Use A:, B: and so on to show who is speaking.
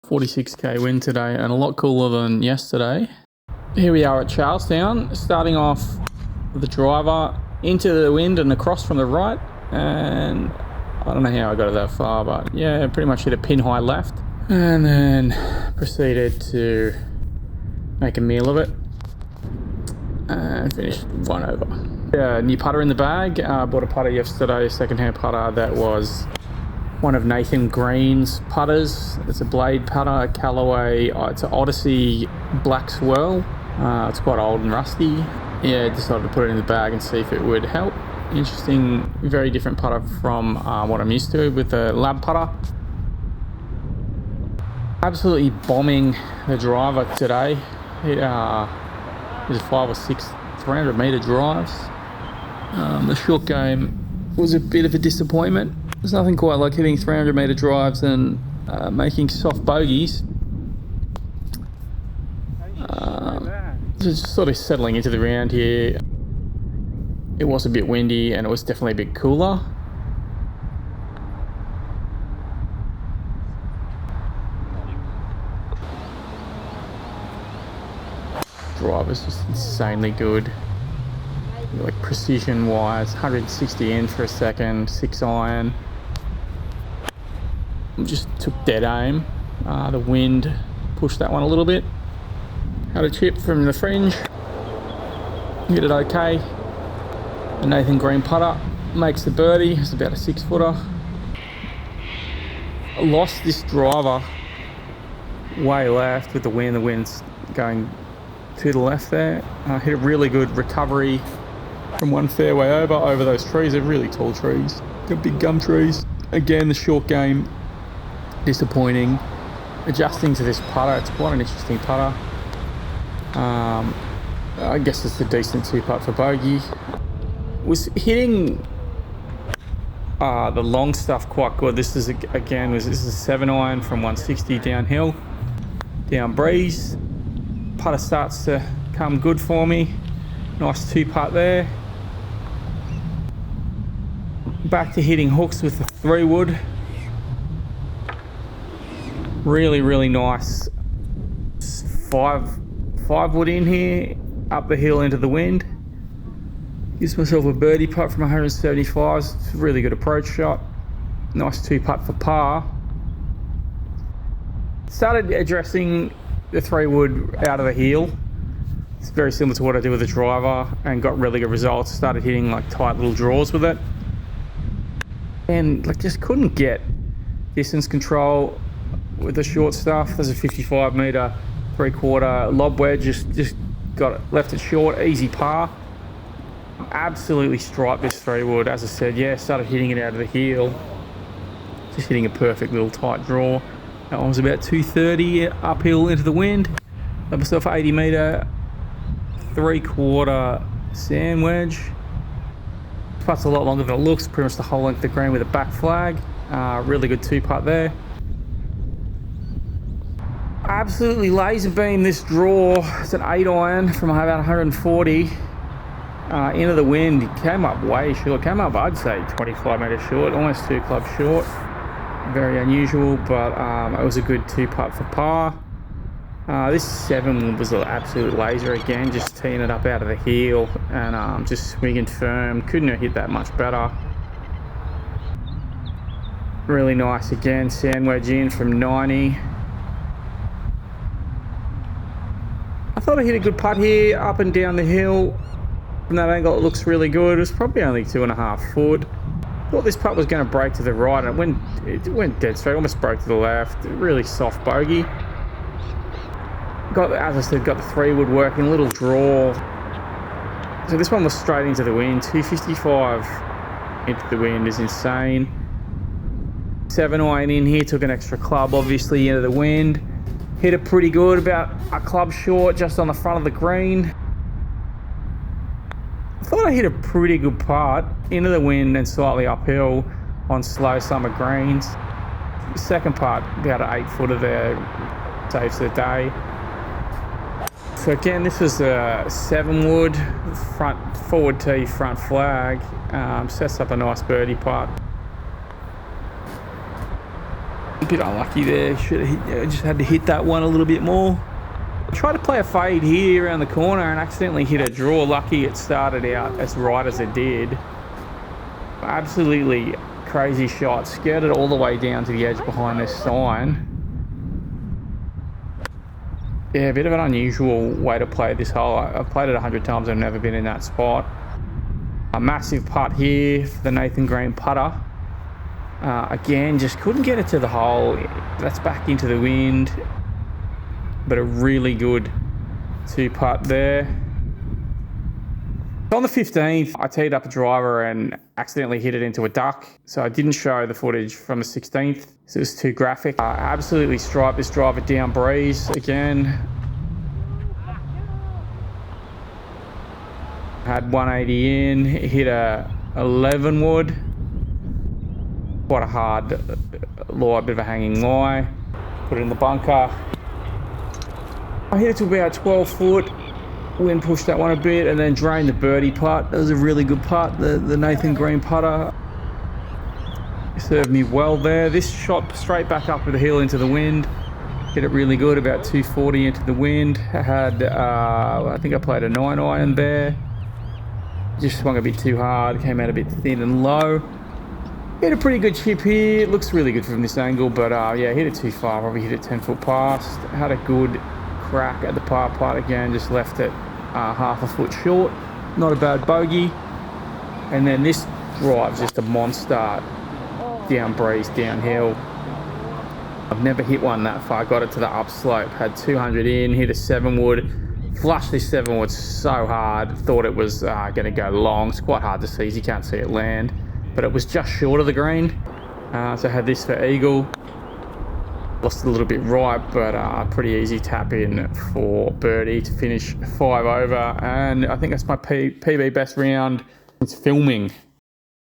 A: 46k wind today and a lot cooler than yesterday. Here we are at Charlestown, starting off with the driver into the wind and across from the right, and I don't know how I got it that far, but yeah, pretty much hit a pin high left and then proceeded to make a meal of it and finished one over. Yeah, new putter in the bag. Bought a putter yesterday, second-hand putter that was one of Nathan Green's putters. It's a blade putter, Callaway. It's an Odyssey Black Swirl. It's quite old and rusty. Yeah, decided to put it in the bag and see if it would help. Interesting, very different putter from what I'm used to with the lab putter. Absolutely bombing the driver today. It was 5 or 6 300 metre drives. The short game was a bit of a disappointment. There's nothing quite like hitting 300 metre drives and making soft bogeys. Just sort of settling into the round here. It was a bit windy and it was definitely a bit cooler. Driver's just insanely good. Like precision wise, 160 in for a second, 6 iron. Just took dead aim. The wind pushed that one a little bit. Had a chip from the fringe. Hit it okay. The Nathan Green putter makes the birdie. It's about a 6-footer. I lost this driver way left with the wind. The wind's going to the left there. Hit a really good recovery from one fairway over those trees. They're really tall trees. Got big gum trees. Again, the short game, disappointing. Adjusting to this putter, it's quite an interesting putter. I guess it's a decent 2-putt for bogey. Was hitting the long stuff quite good. This is a 7-iron from 160 downhill, down breeze. Putter starts to come good for me. Nice 2-putt there. Back to hitting hooks with the 3-wood. Really nice 5-wood in here, up the hill into the wind. Gives myself a birdie putt from 175. It's a really good approach shot. Nice 2-putt for par. Started addressing the 3-wood out of the heel. It's very similar to what I do with the driver and got really good results. Started hitting like tight little draws with it. And like just couldn't get distance control with the short stuff. There's a 55 metre 3/4 lob wedge, just got it, left it short, easy par. Absolutely striped this 3-wood. As I said, yeah, started hitting it out of the heel. Just hitting a perfect little tight draw. That one was about 230 uphill into the wind. Got myself 80 metre 3/4 sand wedge. Putt's a lot longer than it looks, pretty much the whole length of the green with a back flag. Really good 2-putt there. Absolutely laser beam this draw. It's an 8-iron from about 140 into the wind. It came up way short. Came up, I'd say 25 metres short, almost 2 clubs short. Very unusual, but it was a good 2-putt for par. This 7 was an absolute laser again, just teeing it up out of the heel and just swinging firm. Couldn't have hit that much better. Really nice again, sand wedge in from 90. I thought I hit a good putt here, up and down the hill. From that angle, it looks really good. It was probably only 2.5 foot. Thought this putt was going to break to the right, and it went dead straight, almost broke to the left. Really soft bogey. As I said, got the 3-wood working, little draw. So this one was straight into the wind. 255 into the wind is insane. 7-iron in here, took an extra club, obviously, into the wind. Hit it pretty good, about a club short, just on the front of the green. I thought I hit a pretty good putt into the wind and slightly uphill on slow summer greens. Second putt, about an 8-footer there, saves the day. So again, this was a 7-wood, forward tee, front flag. Sets up a nice birdie putt. bit unlucky there. Should have just had to hit that one a little bit more. Tried to play a fade here around the corner and accidentally hit a draw. Lucky it started out as right as it did. Absolutely crazy shot. Skirted all the way down to the edge behind this sign. Yeah, a bit of an unusual way to play this hole. I've played it 100 times. I've never been in that spot. A massive putt here for the Nathan Green putter. Again, just couldn't get it to the hole. That's back into the wind. But a really good 2-putt there. On the 15th, I teed up a driver and accidentally hit it into a duck. So I didn't show the footage from the 16th. So it was too graphic. Absolutely striped this driver down breeze again. Had 180 in, hit a 11 wood. Quite a hard lie, bit of a hanging lie. Put it in the bunker. I hit it to about 12 foot. Wind pushed that one a bit and then drained the birdie putt. That was a really good putt, the Nathan Green putter. Served me well there. This shot straight back up with the heel into the wind. Hit it really good, about 240 into the wind. I had, I think I played a 9-iron there. Just swung a bit too hard, came out a bit thin and low. Hit a pretty good chip here. It looks really good from this angle, but yeah, hit it too far. Probably hit it 10 foot past. Had a good crack at the par putt again, just left it half a foot short. Not a bad bogey. And then this drive's just a monster down breeze, downhill. I've never hit one that far. Got it to the upslope, had 200 in, hit a 7 wood. Flushed this 7 wood so hard, thought it was going to go long. It's quite hard to see, you can't see it land. But it was just short of the green. So I had this for eagle. Lost a little bit right, but pretty easy tap in for birdie to finish 5 over. And I think that's my PB best round since filming.